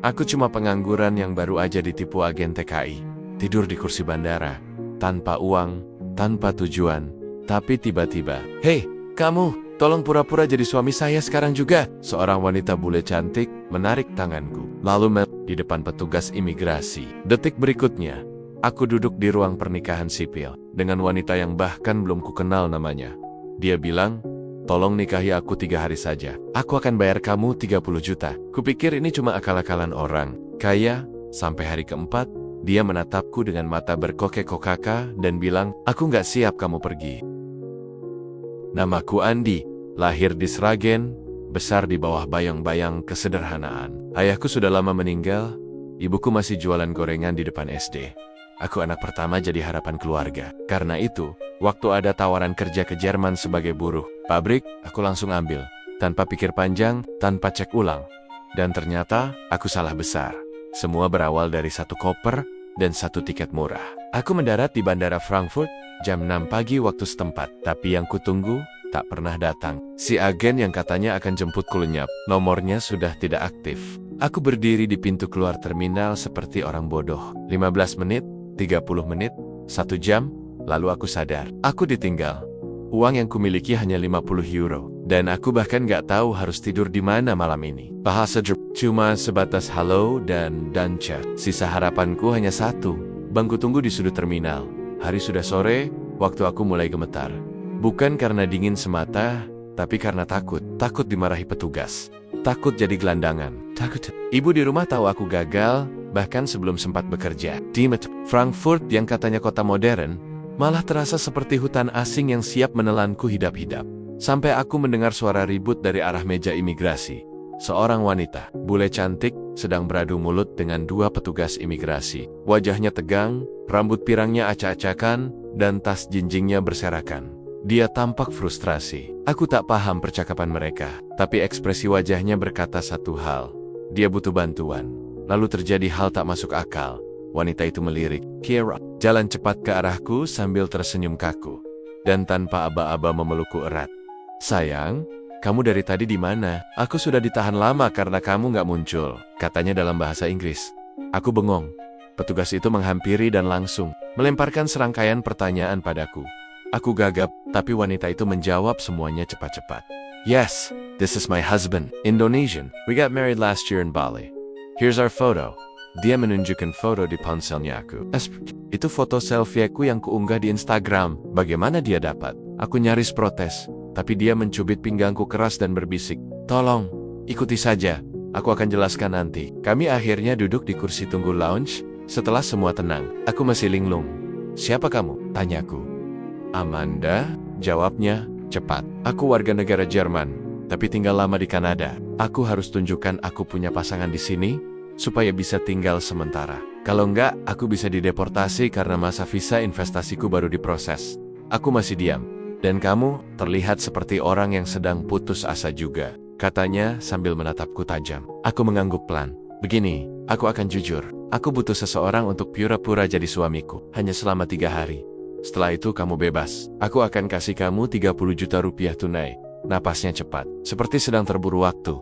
Aku cuma pengangguran yang baru aja ditipu agen TKI. Tidur di kursi bandara, tanpa uang, tanpa tujuan. Tapi tiba-tiba, "Hei, kamu, tolong pura-pura jadi suami saya sekarang juga." Seorang wanita bule cantik menarik tanganku, lalu di depan petugas imigrasi. Detik berikutnya, aku duduk di ruang pernikahan sipil dengan wanita yang bahkan belum kukenal namanya. Dia bilang, "Tolong nikahi aku 3 hari saja. Aku akan bayar kamu 30 juta. Kupikir ini cuma akal-akalan orang kaya. Sampai hari keempat, dia menatapku dengan mata berkokek-kokaka dan bilang, "Aku nggak siap kamu pergi." Namaku Andi, lahir di Sragen, besar di bawah bayang-bayang kesederhanaan. Ayahku sudah lama meninggal, ibuku masih jualan gorengan di depan SD. Aku anak pertama jadi harapan keluarga. Karena itu, waktu ada tawaran kerja ke Jerman sebagai buruh pabrik, aku langsung ambil. Tanpa pikir panjang, tanpa cek ulang. Dan ternyata, aku salah besar. Semua berawal dari satu koper dan satu tiket murah. Aku mendarat di Bandara Frankfurt, jam 6 pagi waktu setempat. Tapi yang kutunggu, tak pernah datang. Si agen yang katanya akan jemputku lenyap, nomornya sudah tidak aktif. Aku berdiri di pintu keluar terminal seperti orang bodoh. 15 menit, 30 menit, 1 jam, lalu aku sadar. Aku ditinggal. Uang yang kumiliki hanya 50 euro. Dan aku bahkan gak tahu harus tidur di mana malam ini. Bahasa cuma sebatas halo dan chat. Sisa harapanku hanya satu. Bangku tunggu di sudut terminal. Hari sudah sore, waktu aku mulai gemetar. Bukan karena dingin semata, tapi karena takut. Takut dimarahi petugas. Takut jadi gelandangan. Takut. Ibu di rumah tahu aku gagal, bahkan sebelum sempat bekerja. Di Frankfurt yang katanya kota modern, malah terasa seperti hutan asing yang siap menelanku hidap-hidap. Sampai aku mendengar suara ribut dari arah meja imigrasi. Seorang wanita, bule cantik, sedang beradu mulut dengan 2 petugas imigrasi. Wajahnya tegang, rambut pirangnya acak-acakan, dan tas jinjingnya berserakan. Dia tampak frustrasi. Aku tak paham percakapan mereka, tapi ekspresi wajahnya berkata satu hal. Dia butuh bantuan. Lalu terjadi hal tak masuk akal. Wanita itu melirik, "Kira," jalan cepat ke arahku sambil tersenyum kaku. Dan tanpa aba-aba memelukku erat. "Sayang, kamu dari tadi di mana? Aku sudah ditahan lama karena kamu nggak muncul," katanya dalam bahasa Inggris. Aku bengong. Petugas itu menghampiri dan langsung melemparkan serangkaian pertanyaan padaku. Aku gagap, tapi wanita itu menjawab semuanya cepat-cepat. "Yes, this is my husband, Indonesian. We got married last year in Bali. Here's our photo." Dia menunjukkan foto di ponselnya aku. Itu foto selfie aku yang kuunggah di Instagram. Bagaimana dia dapat? Aku nyaris protes, tapi dia mencubit pinggangku keras dan berbisik, "Tolong, ikuti saja. Aku akan jelaskan nanti." Kami akhirnya duduk di kursi tunggu lounge. Setelah semua tenang, aku masih linglung. "Siapa kamu?" tanyaku. "Amanda," jawabnya, cepat. "Aku warga negara Jerman, tapi tinggal lama di Kanada. Aku harus tunjukkan aku punya pasangan di sini, supaya bisa tinggal sementara. Kalau enggak, aku bisa dideportasi karena masa visa investasiku baru diproses." Aku masih diam. "Dan kamu terlihat seperti orang yang sedang putus asa juga," katanya sambil menatapku tajam. Aku mengangguk pelan. "Begini, aku akan jujur. Aku butuh seseorang untuk pura-pura jadi suamiku. Hanya selama 3 hari. Setelah itu kamu bebas. Aku akan kasih kamu 30 juta rupiah tunai." Napasnya cepat, seperti sedang terburu waktu.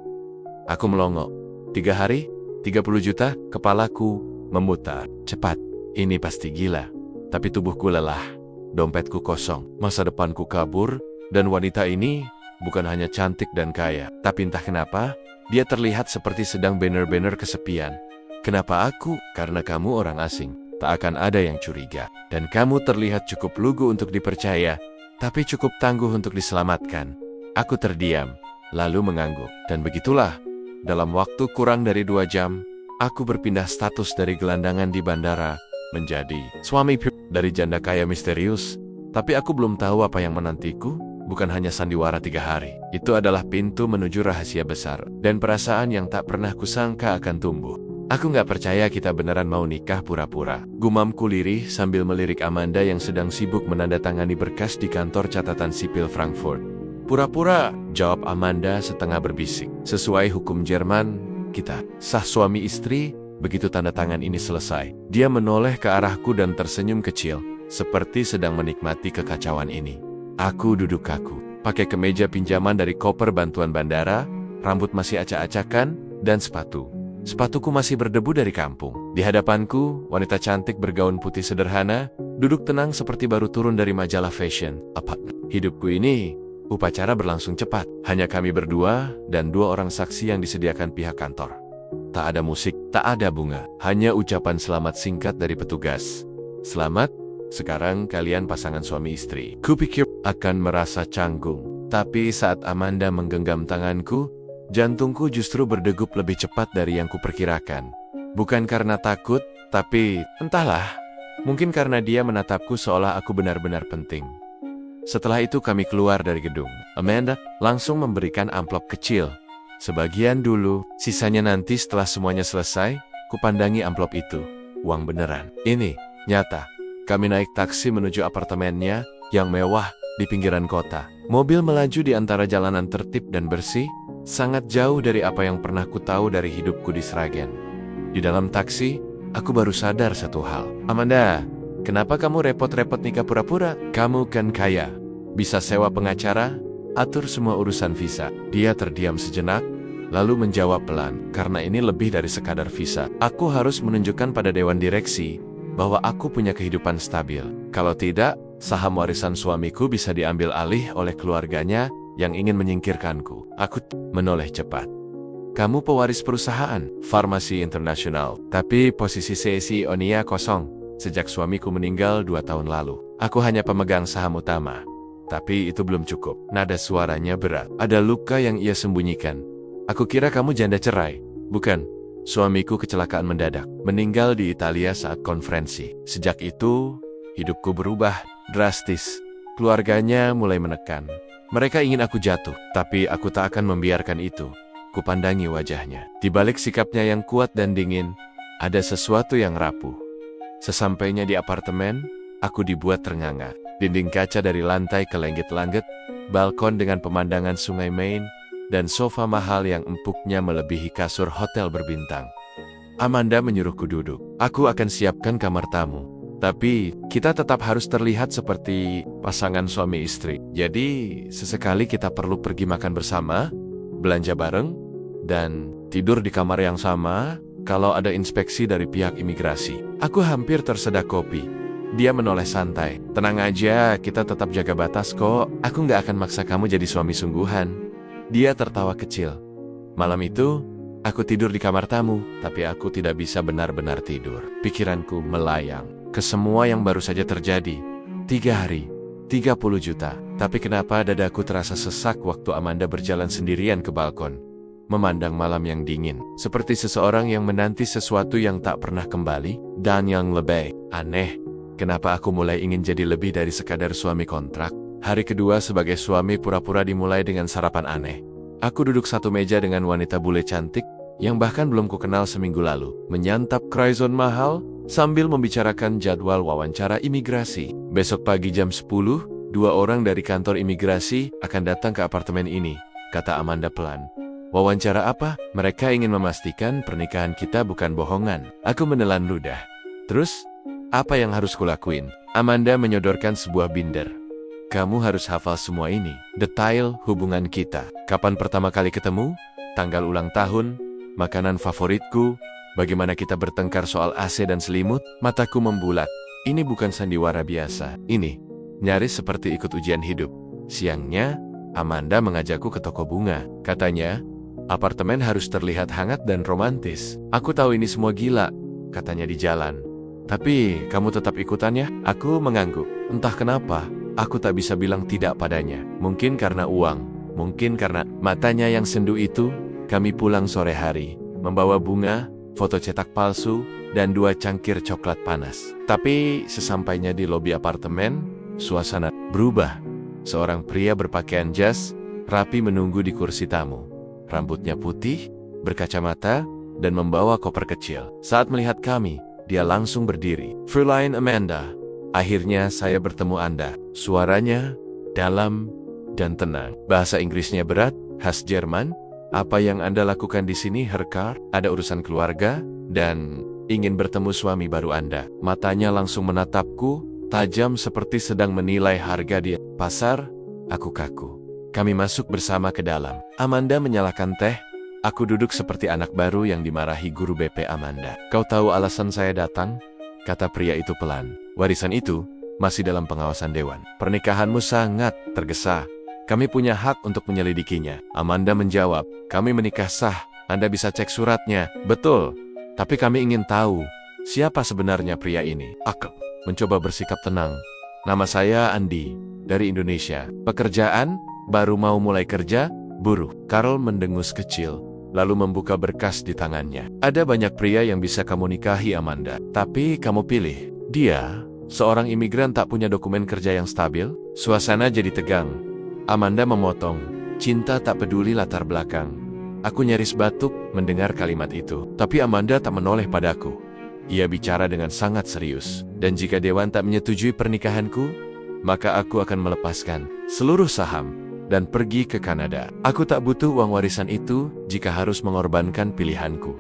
Aku melongo. 3 hari? 30 juta? Kepalaku memutar. Cepat. Ini pasti gila. Tapi tubuhku lelah. Dompetku kosong. Masa depanku kabur. Dan wanita ini bukan hanya cantik dan kaya. Tapi entah kenapa, dia terlihat seperti sedang benar-benar kesepian. "Kenapa aku?" "Karena kamu orang asing. Tak akan ada yang curiga. Dan kamu terlihat cukup lugu untuk dipercaya, tapi cukup tangguh untuk diselamatkan." Aku terdiam, lalu mengangguk. Dan begitulah. Dalam waktu kurang dari 2 jam, aku berpindah status dari gelandangan di bandara menjadi suami dari janda kaya misterius. Tapi aku belum tahu apa yang menantiku. Bukan hanya sandiwara 3 hari. Itu adalah pintu menuju rahasia besar dan perasaan yang tak pernah kusangka akan tumbuh. Aku nggak percaya kita beneran mau nikah pura-pura. Gumamku lirih sambil melirik Amanda yang sedang sibuk menandatangani berkas di kantor catatan sipil Frankfurt. "Pura-pura," jawab Amanda setengah berbisik. "Sesuai hukum Jerman, kita sah suami istri." Begitu tanda tangan ini selesai, dia menoleh ke arahku dan tersenyum kecil, seperti sedang menikmati kekacauan ini. Aku duduk kaku, pakai kemeja pinjaman dari koper bantuan bandara, rambut masih acak-acakan, dan sepatu. Sepatuku masih berdebu dari kampung. Di hadapanku, wanita cantik bergaun putih sederhana, duduk tenang seperti baru turun dari majalah fashion. Apa? Hidupku ini, upacara berlangsung cepat. Hanya kami berdua dan 2 orang saksi yang disediakan pihak kantor. Tak ada musik, tak ada bunga. Hanya ucapan selamat singkat dari petugas. Selamat, sekarang kalian pasangan suami istri. Kupikir akan merasa canggung. Tapi saat Amanda menggenggam tanganku, jantungku justru berdegup lebih cepat dari yang kuperkirakan. Bukan karena takut, tapi entahlah. Mungkin karena dia menatapku seolah aku benar-benar penting. Setelah itu kami keluar dari gedung. Amanda langsung memberikan amplop kecil. Sebagian dulu, sisanya nanti setelah semuanya selesai, kupandangi amplop itu. Uang beneran. Ini, nyata. Kami naik taksi menuju apartemennya yang mewah di pinggiran kota. Mobil melaju di antara jalanan tertib dan bersih, sangat jauh dari apa yang pernah ku tahu dari hidupku di Sragen. Di dalam taksi, aku baru sadar satu hal. Amanda, kenapa kamu repot-repot nikah pura-pura? Kamu kan kaya, bisa sewa pengacara, atur semua urusan visa. Dia terdiam sejenak, lalu menjawab pelan, karena ini lebih dari sekadar visa. Aku harus menunjukkan pada dewan direksi bahwa aku punya kehidupan stabil. Kalau tidak, saham warisan suamiku bisa diambil alih oleh keluarganya yang ingin menyingkirkanku. Aku menoleh cepat. Kamu pewaris perusahaan, Farmasi Internasional, tapi posisi CEO-nya kosong sejak suamiku meninggal 2 tahun lalu. Aku hanya pemegang saham utama. Tapi itu belum cukup. Nada suaranya berat. Ada luka yang ia sembunyikan. Aku kira kamu janda cerai. Bukan. Suamiku kecelakaan mendadak. Meninggal di Italia saat konferensi. Sejak itu, hidupku berubah drastis. Keluarganya mulai menekan. Mereka ingin aku jatuh, tapi aku tak akan membiarkan itu. Kupandangi wajahnya. Di balik sikapnya yang kuat dan dingin, ada sesuatu yang rapuh. Sesampainya di apartemen, aku dibuat ternganga. Dinding kaca dari lantai ke langit-langit, balkon dengan pemandangan sungai Main, dan sofa mahal yang empuknya melebihi kasur hotel berbintang. Amanda menyuruhku duduk. Aku akan siapkan kamar tamu. Tapi, kita tetap harus terlihat seperti pasangan suami istri. Jadi, sesekali kita perlu pergi makan bersama, belanja bareng, dan tidur di kamar yang sama kalau ada inspeksi dari pihak imigrasi. Aku hampir tersedak kopi. Dia menoleh santai. Tenang aja, kita tetap jaga batas kok. Aku nggak akan maksa kamu jadi suami sungguhan. Dia tertawa kecil. Malam itu, aku tidur di kamar tamu, tapi aku tidak bisa benar-benar tidur. Pikiranku melayang ke semua yang baru saja terjadi. 3 hari, 30 juta. Tapi kenapa dadaku terasa sesak waktu Amanda berjalan sendirian ke balkon, memandang malam yang dingin, seperti seseorang yang menanti sesuatu yang tak pernah kembali, dan yang lebih aneh. Kenapa aku mulai ingin jadi lebih dari sekadar suami kontrak? Hari kedua sebagai suami pura-pura dimulai dengan sarapan aneh. Aku duduk satu meja dengan wanita bule cantik, yang bahkan belum kukenal seminggu lalu, menyantap croissant mahal, sambil membicarakan jadwal wawancara imigrasi. Besok pagi jam 10, 2 orang dari kantor imigrasi akan datang ke apartemen ini, kata Amanda pelan. Wawancara apa? Mereka ingin memastikan pernikahan kita bukan bohongan. Aku menelan ludah. Terus, apa yang harus kulakuin? Amanda menyodorkan sebuah binder. Kamu harus hafal semua ini. Detail hubungan kita. Kapan pertama kali ketemu? Tanggal ulang tahun? Makanan favoritku? Bagaimana kita bertengkar soal AC dan selimut? Mataku membulat. Ini bukan sandiwara biasa. Ini nyaris seperti ikut ujian hidup. Siangnya, Amanda mengajakku ke toko bunga. Katanya, apartemen harus terlihat hangat dan romantis. Aku tahu ini semua gila, katanya di jalan. Tapi, kamu tetap ikutannya? Aku mengangguk. Entah kenapa, aku tak bisa bilang tidak padanya. Mungkin karena uang, mungkin karena matanya yang sendu itu. Kami pulang sore hari, membawa bunga, foto cetak palsu, dan 2 cangkir coklat panas. Tapi, sesampainya di lobi apartemen, suasana berubah. Seorang pria berpakaian jas, rapi menunggu di kursi tamu. Rambutnya putih, berkacamata, dan membawa koper kecil. Saat melihat kami, dia langsung berdiri. Fräulein Amanda, akhirnya saya bertemu Anda. Suaranya dalam dan tenang. Bahasa Inggrisnya berat, khas Jerman. Apa yang Anda lakukan di sini, Herr Carr? Ada urusan keluarga, dan ingin bertemu suami baru Anda. Matanya langsung menatapku, tajam seperti sedang menilai harga di pasar. Aku kaku. Kami masuk bersama ke dalam. Amanda menyalakan teh. Aku duduk seperti anak baru yang dimarahi guru BP Amanda. Kau tahu alasan saya datang? Kata pria itu pelan. Warisan itu masih dalam pengawasan dewan. Pernikahanmu sangat tergesa. Kami punya hak untuk menyelidikinya. Amanda menjawab, kami menikah sah. Anda bisa cek suratnya. Betul. Tapi kami ingin tahu, siapa sebenarnya pria ini? Aku mencoba bersikap tenang. Nama saya Andi, dari Indonesia. Pekerjaan? Baru mau mulai kerja? Buruh. Carl mendengus kecil, lalu membuka berkas di tangannya. Ada banyak pria yang bisa kamu nikahi, Amanda. Tapi kamu pilih. Dia, seorang imigran tak punya dokumen kerja yang stabil. Suasana jadi tegang. Amanda memotong. Cinta tak peduli latar belakang. Aku nyaris batuk mendengar kalimat itu. Tapi Amanda tak menoleh padaku. Ia bicara dengan sangat serius. Dan jika dewan tak menyetujui pernikahanku, maka aku akan melepaskan seluruh saham dan pergi ke Kanada. Aku tak butuh uang warisan itu jika harus mengorbankan pilihanku.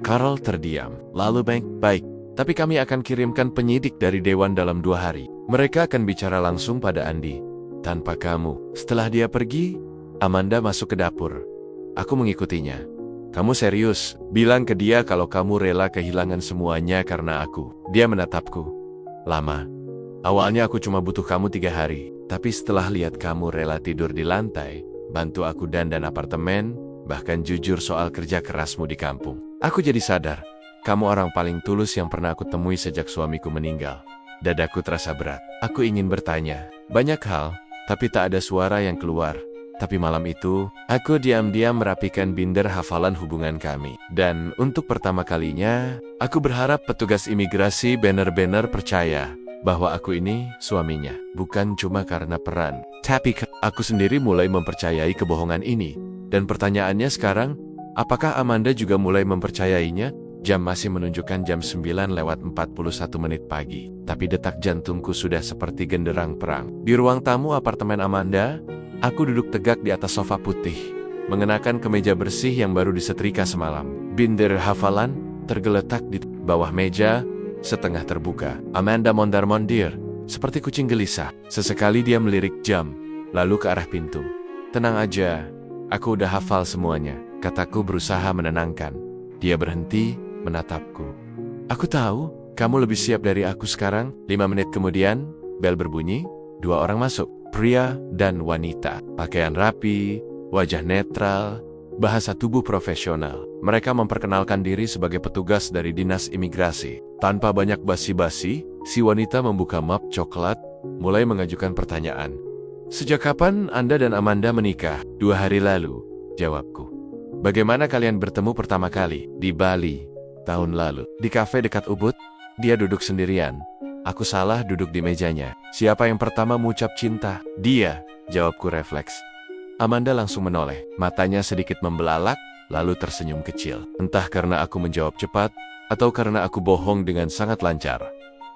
Carl terdiam. Lalu baik. Tapi kami akan kirimkan penyidik dari dewan dalam 2 hari. Mereka akan bicara langsung pada Andi. Tanpa kamu. Setelah dia pergi, Amanda masuk ke dapur. Aku mengikutinya. Kamu serius? Bilang ke dia kalau kamu rela kehilangan semuanya karena aku. Dia menatapku. Lama. Awalnya aku cuma butuh kamu 3 hari. Tapi setelah lihat kamu rela tidur di lantai, bantu aku dandan apartemen, bahkan jujur soal kerja kerasmu di kampung, aku jadi sadar, kamu orang paling tulus yang pernah aku temui sejak suamiku meninggal. Dadaku terasa berat. Aku ingin bertanya banyak hal, tapi tak ada suara yang keluar. Tapi malam itu, aku diam-diam merapikan binder hafalan hubungan kami. Dan untuk pertama kalinya, aku berharap petugas imigrasi benar-benar percaya bahwa aku ini suaminya, bukan cuma karena peran. Tapi aku sendiri mulai mempercayai kebohongan ini. Dan pertanyaannya sekarang, apakah Amanda juga mulai mempercayainya? Jam masih menunjukkan jam 9:41 pagi. Tapi detak jantungku sudah seperti genderang perang. Di ruang tamu apartemen Amanda, aku duduk tegak di atas sofa putih, mengenakan kemeja bersih yang baru disetrika semalam. Binder hafalan tergeletak di bawah meja, setengah terbuka. Amanda mondar-mondir, seperti kucing gelisah. Sesekali dia melirik jam, lalu ke arah pintu. Tenang aja, aku udah hafal semuanya, kataku berusaha menenangkan. Dia berhenti, menatapku. Aku tahu, kamu lebih siap dari aku sekarang. 5 menit kemudian, bel berbunyi, 2 orang masuk. Pria dan wanita, pakaian rapi, wajah netral, bahasa tubuh profesional. Mereka memperkenalkan diri sebagai petugas dari dinas imigrasi. Tanpa banyak basi-basi, si wanita membuka map coklat, mulai mengajukan pertanyaan. Sejak kapan Anda dan Amanda menikah? 2 hari lalu, jawabku. Bagaimana kalian bertemu pertama kali? Di Bali, tahun lalu. Di kafe dekat Ubud, dia duduk sendirian. Aku salah duduk di mejanya. Siapa yang pertama mengucap cinta? Dia, jawabku refleks. Amanda langsung menoleh, matanya sedikit membelalak, lalu tersenyum kecil. Entah karena aku menjawab cepat, atau karena aku bohong dengan sangat lancar.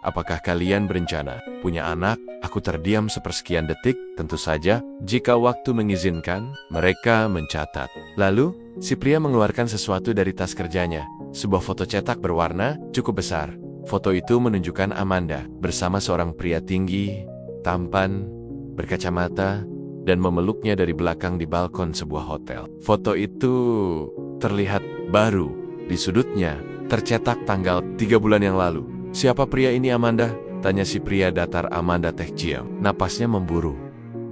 Apakah kalian berencana punya anak? Aku terdiam sepersekian detik. Tentu saja, jika waktu mengizinkan. Mereka mencatat. Lalu, si pria mengeluarkan sesuatu dari tas kerjanya. Sebuah foto cetak berwarna, cukup besar. Foto itu menunjukkan Amanda bersama seorang pria tinggi, tampan, berkacamata, dan memeluknya dari belakang di balkon sebuah hotel. Foto itu terlihat baru. Di sudutnya, tercetak tanggal 3 bulan yang lalu. Siapa pria ini, Amanda? Tanya si pria datar Amanda Tekjiam. Napasnya memburu.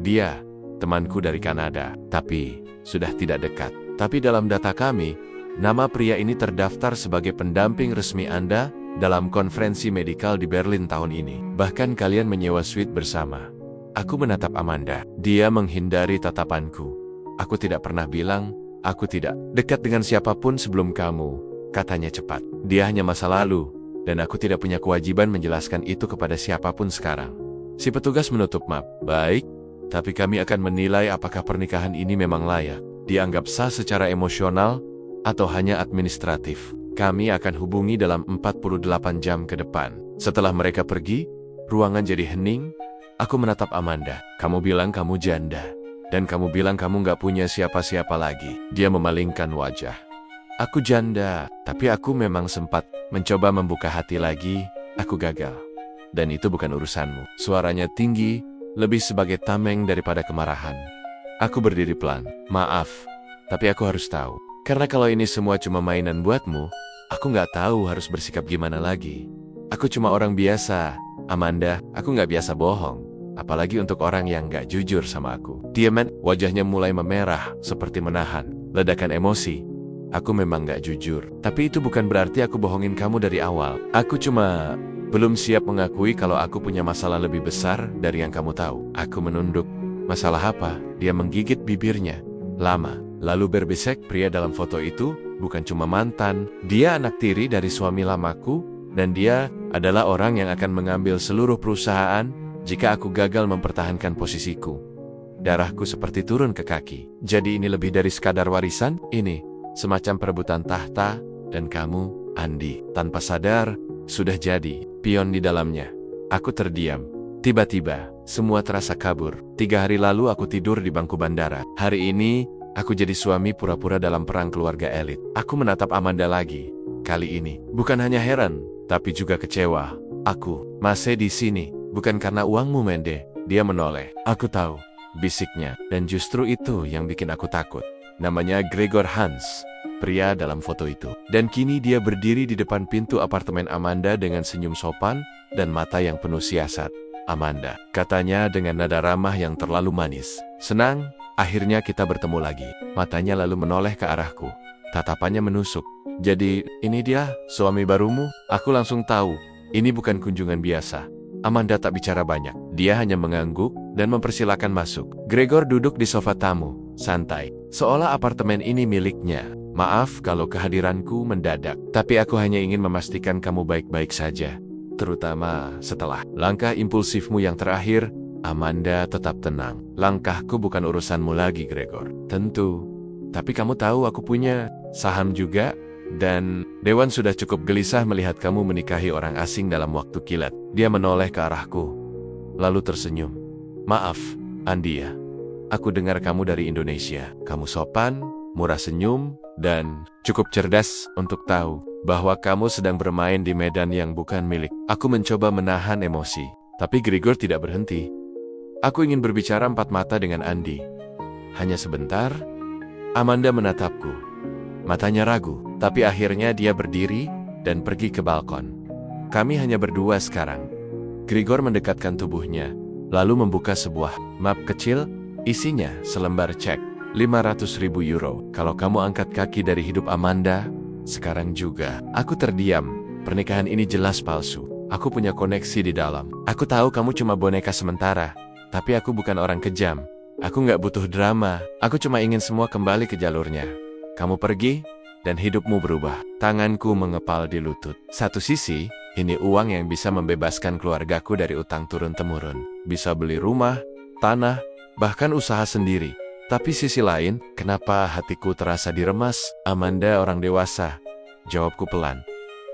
Dia, temanku dari Kanada, tapi sudah tidak dekat. Tapi dalam data kami, nama pria ini terdaftar sebagai pendamping resmi Anda dalam konferensi medikal di Berlin tahun ini. Bahkan kalian menyewa suite bersama. Aku menatap Amanda. Dia menghindari tatapanku. Aku tidak pernah bilang, aku tidak dekat dengan siapapun sebelum kamu, katanya cepat. Dia hanya masa lalu, dan aku tidak punya kewajiban menjelaskan itu kepada siapapun sekarang. Si petugas menutup map. Baik, tapi kami akan menilai apakah pernikahan ini memang layak dianggap sah secara emosional atau hanya administratif. Kami akan hubungi dalam 48 jam ke depan. Setelah mereka pergi, ruangan jadi hening. Aku menatap Amanda. Kamu bilang kamu janda. Dan kamu bilang kamu gak punya siapa-siapa lagi. Dia memalingkan wajah. Aku janda, tapi aku memang sempat mencoba membuka hati lagi. Aku gagal. Dan itu bukan urusanmu. Suaranya tinggi, lebih sebagai tameng daripada kemarahan. Aku berdiri pelan. Maaf, tapi aku harus tahu. Karena kalau ini semua cuma mainan buatmu, aku nggak tahu harus bersikap gimana lagi. Aku cuma orang biasa, Amanda, aku nggak biasa bohong. Apalagi untuk orang yang nggak jujur sama aku. Dia wajahnya mulai memerah, seperti menahan ledakan emosi. Aku memang nggak jujur, tapi itu bukan berarti aku bohongin kamu dari awal. Aku cuma belum siap mengakui kalau aku punya masalah lebih besar dari yang kamu tahu. Aku menunduk. Masalah apa? Dia menggigit bibirnya. Lama. Lalu berbisik, pria dalam foto itu bukan cuma mantan. Dia anak tiri dari suami lamaku, dan dia adalah orang yang akan mengambil seluruh perusahaan jika aku gagal mempertahankan posisiku. Darahku seperti turun ke kaki. Jadi ini lebih dari sekadar warisan? Ini semacam perebutan tahta, dan kamu, Andi, tanpa sadar, sudah jadi pion di dalamnya. Aku terdiam. Tiba-tiba, semua terasa kabur. 3 hari lalu aku tidur di bangku bandara. Hari ini, aku jadi suami pura-pura dalam perang keluarga elit. Aku menatap Amanda lagi. Kali ini, bukan hanya heran, tapi juga kecewa. Aku masih di sini, bukan karena uangmu, Mende. Dia menoleh. Aku tahu, bisiknya. Dan justru itu yang bikin aku takut. Namanya Gregor Hans, pria dalam foto itu. Dan kini dia berdiri di depan pintu apartemen Amanda dengan senyum sopan dan mata yang penuh siasat. Amanda, katanya dengan nada ramah yang terlalu manis. Senang, akhirnya kita bertemu lagi. Matanya lalu menoleh ke arahku. Tatapannya menusuk. Jadi, ini dia, suami barumu? Aku langsung tahu, ini bukan kunjungan biasa. Amanda tak bicara banyak. Dia hanya mengangguk dan mempersilakan masuk. Gregor duduk di sofa tamu, santai. Seolah apartemen ini miliknya. Maaf kalau kehadiranku mendadak, tapi aku hanya ingin memastikan kamu baik-baik saja. Terutama setelah langkah impulsifmu yang terakhir. Amanda tetap tenang. Langkahku bukan urusanmu lagi, Gregor. Tentu. Tapi kamu tahu aku punya saham juga. Dan Dewan sudah cukup gelisah melihat kamu menikahi orang asing dalam waktu kilat. Dia menoleh ke arahku, lalu tersenyum. Maaf, Andia. Aku dengar kamu dari Indonesia. Kamu sopan, murah senyum, dan cukup cerdas untuk tahu bahwa kamu sedang bermain di medan yang bukan milik. Aku mencoba menahan emosi, tapi Gregor tidak berhenti. Aku ingin berbicara empat mata dengan Andi. Hanya sebentar, Amanda menatapku. Matanya ragu, tapi akhirnya dia berdiri dan pergi ke balkon. Kami hanya berdua sekarang. Gregor mendekatkan tubuhnya, lalu membuka sebuah map kecil, isinya selembar cek, 500.000 euro. Kalau kamu angkat kaki dari hidup Amanda, sekarang juga. Aku terdiam, pernikahan ini jelas palsu. Aku punya koneksi di dalam. Aku tahu kamu cuma boneka sementara, tapi aku bukan orang kejam. Aku nggak butuh drama, aku cuma ingin semua kembali ke jalurnya. Kamu pergi, dan hidupmu berubah. Tanganku mengepal di lutut. Satu sisi, ini uang yang bisa membebaskan keluargaku dari utang turun-temurun. Bisa beli rumah, tanah, bahkan usaha sendiri. Tapi sisi lain, kenapa hatiku terasa diremas? Amanda orang dewasa. Jawabku pelan.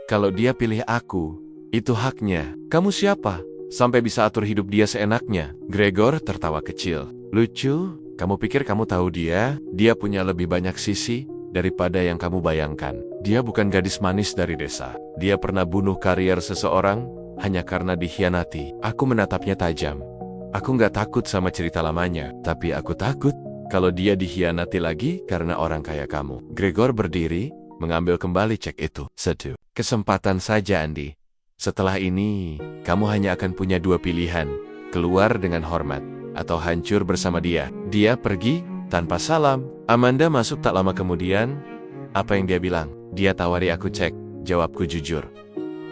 Kalau dia pilih aku, itu haknya. Kamu siapa? Sampai bisa atur hidup dia seenaknya. Gregor tertawa kecil. Lucu, kamu pikir kamu tahu dia? Dia punya lebih banyak sisi daripada yang kamu bayangkan. Dia bukan gadis manis dari desa. Dia pernah bunuh karier seseorang hanya karena dikhianati. Aku menatapnya tajam. Aku nggak takut sama cerita lamanya, tapi aku takut kalau dia dikhianati lagi karena orang kaya kamu. Gregor berdiri, mengambil kembali cek itu. Satu kesempatan saja, Andi. Setelah ini, kamu hanya akan punya 2 pilihan. Keluar dengan hormat, atau hancur bersama dia. Dia pergi tanpa salam. Amanda masuk tak lama kemudian. Apa yang dia bilang? Dia tawari aku cek. Jawabku jujur.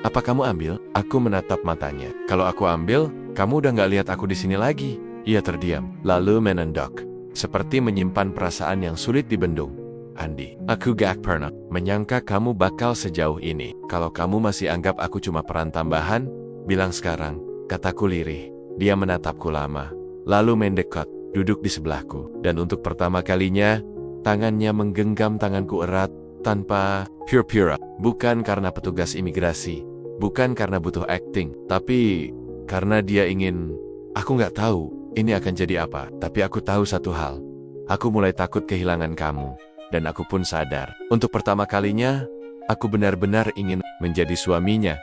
Apa kamu ambil? Aku menatap matanya. Kalau aku ambil, kamu udah nggak lihat aku di sini lagi. Ia terdiam, lalu menendok, seperti menyimpan perasaan yang sulit dibendung. Andi, aku gak pernah menyangka kamu bakal sejauh ini. Kalau kamu masih anggap aku cuma peran tambahan, bilang sekarang, kataku lirih. Dia menatapku lama, lalu mendekat, duduk di sebelahku. Dan untuk pertama kalinya, tangannya menggenggam tanganku erat, tanpa pura-pura. Bukan karena petugas imigrasi, bukan karena butuh acting, tapi karena dia ingin. Aku nggak tahu ini akan jadi apa, tapi aku tahu satu hal. Aku mulai takut kehilangan kamu, dan aku pun sadar. Untuk pertama kalinya, aku benar-benar ingin menjadi suaminya.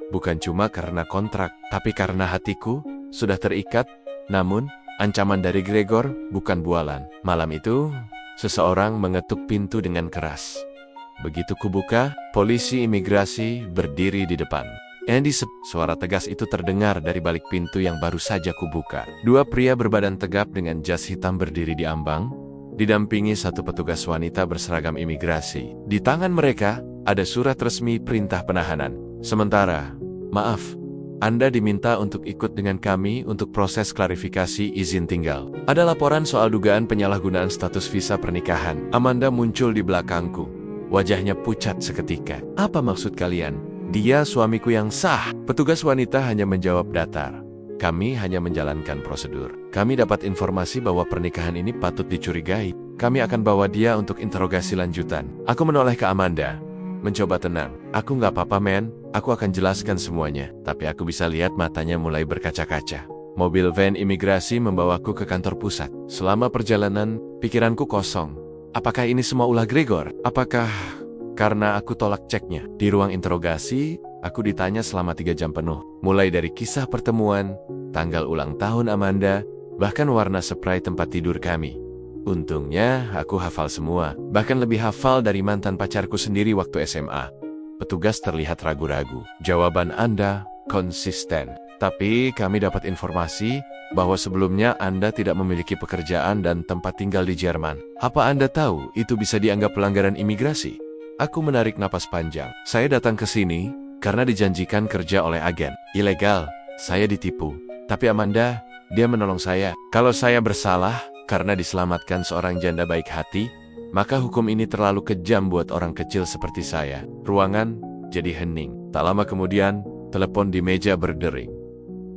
Bukan cuma karena kontrak, tapi karena hatiku sudah terikat. Namun, ancaman dari Gregor bukan bualan. Malam itu, Seseorang mengetuk pintu dengan keras. Begitu kubuka, polisi imigrasi berdiri di depan. Andy, suara tegas itu terdengar dari balik pintu yang baru saja kubuka. Dua pria berbadan tegap dengan jas hitam berdiri di ambang, didampingi satu petugas wanita berseragam imigrasi. Di tangan mereka ada surat resmi perintah penahanan. Sementara, maaf, Anda diminta untuk ikut dengan kami untuk proses klarifikasi izin tinggal. Ada laporan soal dugaan penyalahgunaan status visa pernikahan. Amanda muncul di belakangku. Wajahnya pucat seketika. Apa maksud kalian? Dia suamiku yang sah. Petugas wanita hanya menjawab datar. Kami hanya menjalankan prosedur. Kami dapat informasi bahwa pernikahan ini patut dicurigai. Kami akan bawa dia untuk interogasi lanjutan. Aku menoleh ke Amanda. Mencoba tenang. Aku nggak apa-apa, men. Aku akan jelaskan semuanya. Tapi aku bisa lihat matanya mulai berkaca-kaca. Mobil van imigrasi membawaku ke kantor pusat. Selama perjalanan, pikiranku kosong. Apakah ini semua ulah Gregor? Apakah karena aku tolak ceknya? Di ruang interogasi, aku ditanya selama 3 jam penuh. Mulai dari kisah pertemuan, tanggal ulang tahun Amanda, bahkan warna spray tempat tidur kami. Untungnya, aku hafal semua. Bahkan lebih hafal dari mantan pacarku sendiri waktu SMA. Petugas terlihat ragu-ragu. Jawaban Anda konsisten. Tapi kami dapat informasi bahwa sebelumnya Anda tidak memiliki pekerjaan dan tempat tinggal di Jerman. Apa Anda tahu itu bisa dianggap pelanggaran imigrasi? Aku menarik napas panjang. Saya datang ke sini karena dijanjikan kerja oleh agen. Ilegal, saya ditipu. Tapi Amanda, dia menolong saya. Kalau saya bersalah karena diselamatkan seorang janda baik hati, maka hukum ini terlalu kejam buat orang kecil seperti saya. Ruangan jadi hening. Tak lama kemudian, telepon di meja berdering.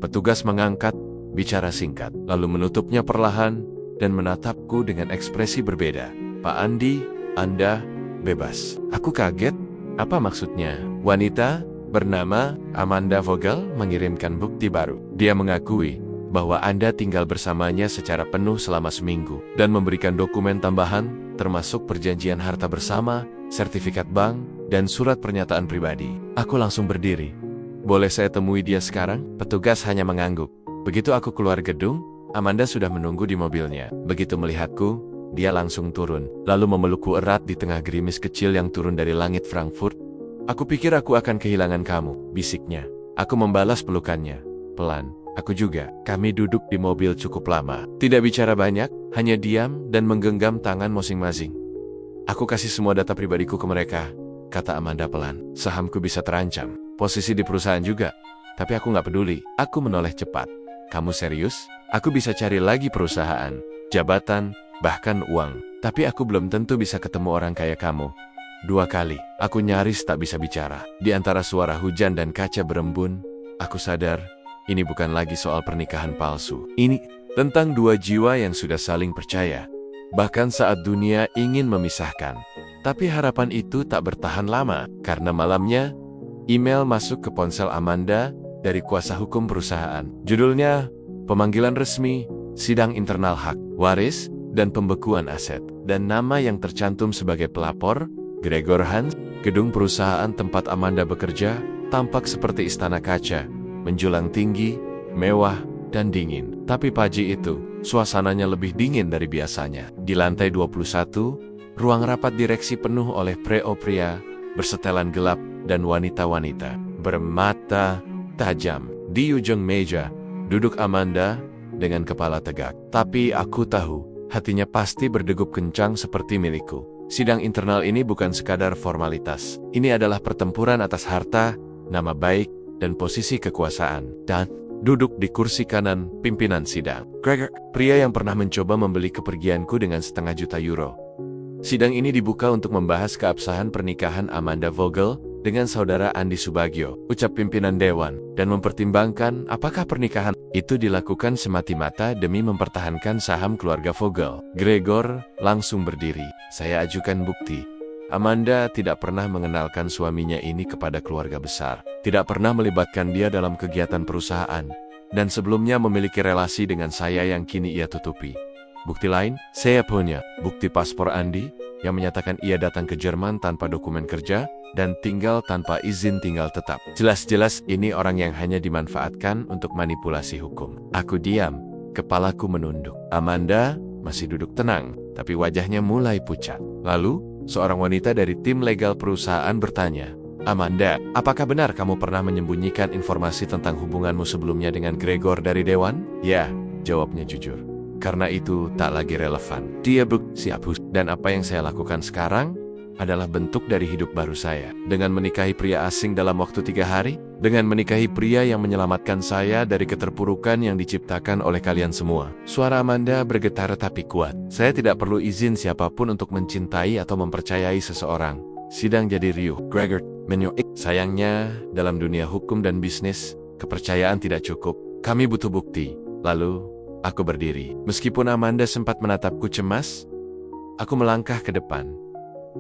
Petugas mengangkat, bicara singkat, lalu menutupnya perlahan dan menatapku dengan ekspresi berbeda. Pak Andi, Anda bebas. Aku kaget. Apa maksudnya? Wanita bernama Amanda Vogel mengirimkan bukti baru. Dia mengakui bahwa Anda tinggal bersamanya secara penuh selama seminggu dan memberikan dokumen tambahan termasuk perjanjian harta bersama, sertifikat bank, dan surat pernyataan pribadi. Aku langsung berdiri. Boleh saya temui dia sekarang? Petugas hanya mengangguk. Begitu aku keluar gedung, Amanda sudah menunggu di mobilnya. Begitu melihatku, dia langsung turun, lalu memelukku erat di tengah gerimis kecil yang turun dari langit Frankfurt. Aku pikir aku akan kehilangan kamu, bisiknya. Aku membalas pelukannya. Pelan, aku juga. Kami duduk di mobil cukup lama. Tidak bicara banyak, hanya diam dan menggenggam tangan masing-masing. Aku kasih semua data pribadiku ke mereka, kata Amanda pelan. Sahamku bisa terancam. Posisi di perusahaan juga. Tapi aku nggak peduli. Aku menoleh cepat. Kamu serius? Aku bisa cari lagi perusahaan, jabatan, bahkan uang. Tapi aku belum tentu bisa ketemu orang kayak kamu. 2 kali, aku nyaris tak bisa bicara. Di antara suara hujan dan kaca berembun, aku sadar, ini bukan lagi soal pernikahan palsu. Ini tentang 2 jiwa yang sudah saling percaya. Bahkan saat dunia ingin memisahkan. Tapi harapan itu tak bertahan lama, karena malamnya, email masuk ke ponsel Amanda dari kuasa hukum perusahaan. Judulnya, pemanggilan resmi, sidang internal hak, waris, dan pembekuan aset. Dan nama yang tercantum sebagai pelapor, Gregor Hans. Gedung perusahaan tempat Amanda bekerja tampak seperti istana kaca, menjulang tinggi, mewah, dan dingin. Tapi pagi itu, suasananya lebih dingin dari biasanya. Di lantai 21, ruang rapat direksi penuh oleh pria bersetelan gelap dan wanita-wanita bermata tajam. Di ujung meja, duduk Amanda dengan kepala tegak. Tapi aku tahu, hatinya pasti berdegup kencang seperti milikku. Sidang internal ini bukan sekadar formalitas. Ini adalah pertempuran atas harta, nama baik, dan posisi kekuasaan. Dan duduk di kursi kanan pimpinan sidang, Gregor, pria yang pernah mencoba membeli kepergianku dengan €1,500,000. Sidang ini dibuka untuk membahas keabsahan pernikahan Amanda Vogel dengan saudara Andi Subagio, ucap pimpinan dewan, dan mempertimbangkan apakah pernikahan itu dilakukan semata-mata demi mempertahankan saham keluarga Vogel. Gregor langsung berdiri. Saya ajukan bukti. Amanda tidak pernah mengenalkan suaminya ini kepada keluarga besar, tidak pernah melibatkan dia dalam kegiatan perusahaan, dan sebelumnya memiliki relasi dengan saya yang kini ia tutupi. Bukti lain, saya punya bukti paspor Andi yang menyatakan ia datang ke Jerman tanpa dokumen kerja dan tinggal tanpa izin tinggal tetap. Jelas-jelas ini orang yang hanya dimanfaatkan untuk manipulasi hukum. Aku diam, kepalaku menunduk. Amanda masih duduk tenang, tapi wajahnya mulai pucat. Lalu, seorang wanita dari tim legal perusahaan bertanya, "Amanda, apakah benar kamu pernah menyembunyikan informasi tentang hubunganmu sebelumnya dengan Gregor dari Dewan?" "Ya," jawabnya jujur. "Karena itu tak lagi relevan." Dia siap. Dan apa yang saya lakukan sekarang adalah bentuk dari hidup baru saya. Dengan menikahi pria asing dalam waktu 3 hari, dengan menikahi pria yang menyelamatkan saya dari keterpurukan yang diciptakan oleh kalian semua. Suara Amanda bergetar tapi kuat. Saya tidak perlu izin siapapun untuk mencintai atau mempercayai seseorang. Sidang jadi riuh. Gregor menyoik. Sayangnya, dalam dunia hukum dan bisnis, kepercayaan tidak cukup. Kami butuh bukti. Lalu, aku berdiri. Meskipun Amanda sempat menatapku cemas, aku melangkah ke depan,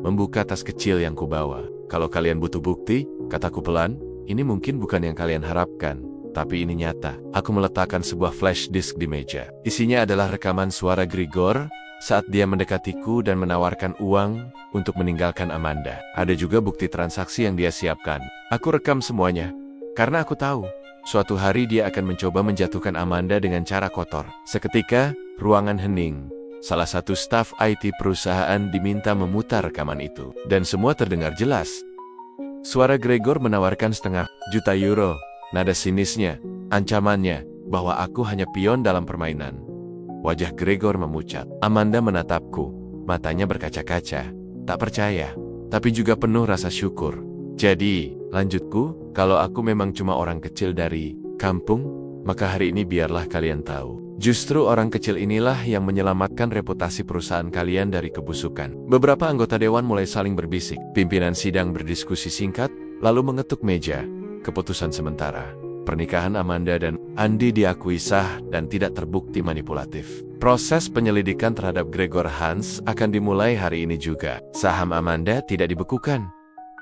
membuka tas kecil yang kubawa. "Kalau kalian butuh bukti," kataku pelan, "ini mungkin bukan yang kalian harapkan, tapi ini nyata." Aku meletakkan sebuah flash disk di meja. Isinya adalah rekaman suara Gregor saat dia mendekatiku dan menawarkan uang untuk meninggalkan Amanda. Ada juga bukti transaksi yang dia siapkan. Aku rekam semuanya, karena aku tahu suatu hari dia akan mencoba menjatuhkan Amanda dengan cara kotor. Seketika, ruangan hening. Salah satu staf IT perusahaan diminta memutar rekaman itu, dan semua terdengar jelas. Suara Gregor menawarkan €500,000. Nada sinisnya, ancamannya, bahwa aku hanya pion dalam permainan. Wajah Gregor memucat. Amanda menatapku, matanya berkaca-kaca. Tak percaya, tapi juga penuh rasa syukur. "Jadi," lanjutku, "kalau aku memang cuma orang kecil dari kampung, maka hari ini biarlah kalian tahu. Justru orang kecil inilah yang menyelamatkan reputasi perusahaan kalian dari kebusukan." Beberapa anggota dewan mulai saling berbisik. Pimpinan sidang berdiskusi singkat, lalu mengetuk meja. Keputusan sementara. Pernikahan Amanda dan Andy diakui sah dan tidak terbukti manipulatif. Proses penyelidikan terhadap Gregor Hans akan dimulai hari ini juga. Saham Amanda tidak dibekukan.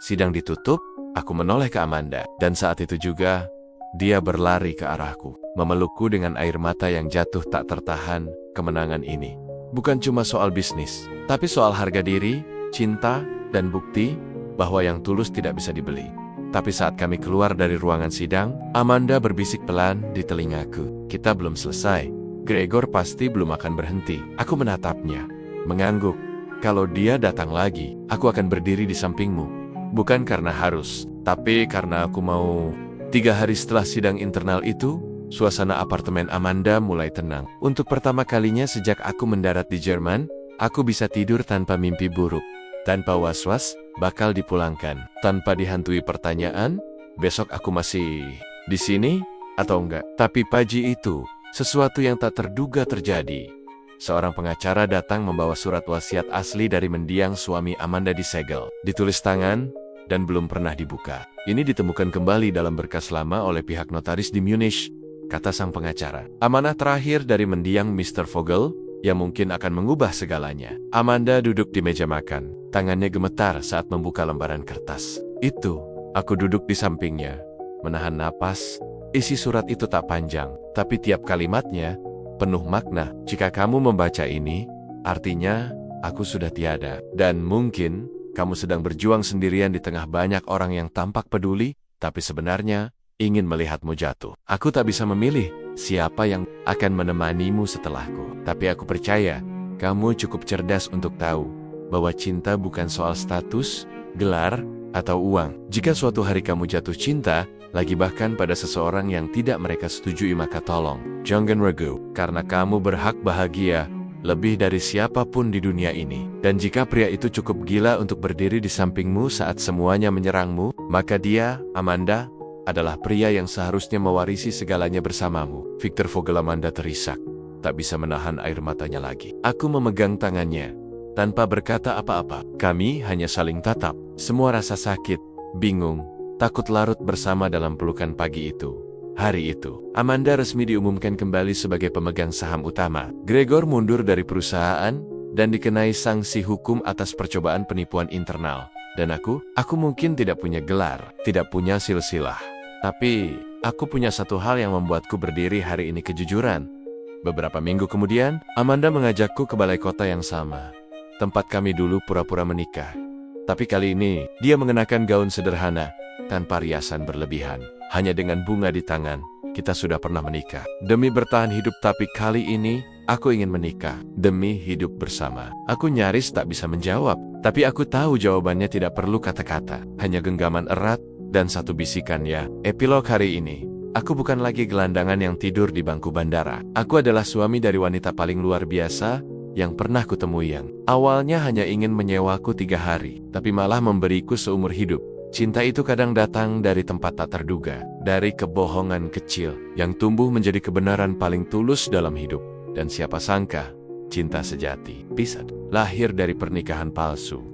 Sidang ditutup, aku menoleh ke Amanda. Dan saat itu juga, dia berlari ke arahku, memelukku dengan air mata yang jatuh tak tertahan. Kemenangan ini bukan cuma soal bisnis, tapi soal harga diri, cinta, dan bukti bahwa yang tulus tidak bisa dibeli. Tapi saat kami keluar dari ruangan sidang, Amanda berbisik pelan di telingaku, "Kita belum selesai. Gregor pasti belum akan berhenti." Aku menatapnya, mengangguk. "Kalau dia datang lagi, aku akan berdiri di sampingmu. Bukan karena harus, tapi karena aku mau." 3 hari setelah sidang internal itu, suasana apartemen Amanda mulai tenang. Untuk pertama kalinya sejak aku mendarat di Jerman, aku bisa tidur tanpa mimpi buruk. Tanpa was-was, bakal dipulangkan. Tanpa dihantui pertanyaan, besok aku masih di sini atau enggak. Tapi pagi itu, sesuatu yang tak terduga terjadi. Seorang pengacara datang membawa surat wasiat asli dari mendiang suami Amanda disegel, ditulis tangan, dan belum pernah dibuka. "Ini ditemukan kembali dalam berkas lama oleh pihak notaris di Munich," kata sang pengacara. "Amanah terakhir dari mendiang Mr. Vogel yang mungkin akan mengubah segalanya." Amanda duduk di meja makan. Tangannya gemetar saat membuka lembaran kertas. Aku duduk di sampingnya, menahan napas. Isi surat itu tak panjang, tapi tiap kalimatnya penuh makna. "Jika kamu membaca ini, artinya aku sudah tiada. Dan mungkin kamu sedang berjuang sendirian di tengah banyak orang yang tampak peduli, tapi sebenarnya ingin melihatmu jatuh. Aku tak bisa memilih siapa yang akan menemanimu setelahku. Tapi aku percaya, kamu cukup cerdas untuk tahu bahwa cinta bukan soal status, gelar, atau uang. Jika suatu hari kamu jatuh cinta, lagi bahkan pada seseorang yang tidak mereka setujui, maka tolong, jangan ragu, karena kamu berhak bahagia lebih dari siapapun di dunia ini. Dan jika pria itu cukup gila untuk berdiri di sampingmu saat semuanya menyerangmu, maka dia, Amanda, adalah pria yang seharusnya mewarisi segalanya bersamamu." Victor Vogel. Amanda terisak, tak bisa menahan air matanya lagi. Aku memegang tangannya, tanpa berkata apa-apa. Kami hanya saling tatap. Semua rasa sakit, bingung, takut larut bersama dalam pelukan pagi itu. Hari itu, Amanda resmi diumumkan kembali sebagai pemegang saham utama. Gregor mundur dari perusahaan dan dikenai sanksi hukum atas percobaan penipuan internal. Dan aku mungkin tidak punya gelar, tidak punya silsilah. Tapi, aku punya satu hal yang membuatku berdiri hari ini: kejujuran. Beberapa minggu kemudian, Amanda mengajakku ke balai kota yang sama, tempat kami dulu pura-pura menikah. Tapi kali ini, dia mengenakan gaun sederhana, tanpa riasan berlebihan. Hanya dengan bunga di tangan, kita sudah pernah menikah. Demi bertahan hidup, tapi kali ini aku ingin menikah demi hidup bersama. Aku nyaris tak bisa menjawab, tapi aku tahu jawabannya tidak perlu kata-kata, hanya genggaman erat dan satu bisikan, ya. Epilog hari ini. Aku bukan lagi gelandangan yang tidur di bangku bandara. Aku adalah suami dari wanita paling luar biasa yang pernah kutemui, yang awalnya hanya ingin menyewaku 3 hari, tapi malah memberiku seumur hidup. Cinta itu kadang datang dari tempat tak terduga, dari kebohongan kecil yang tumbuh menjadi kebenaran paling tulus dalam hidup. Dan siapa sangka, cinta sejati bisa lahir dari pernikahan palsu.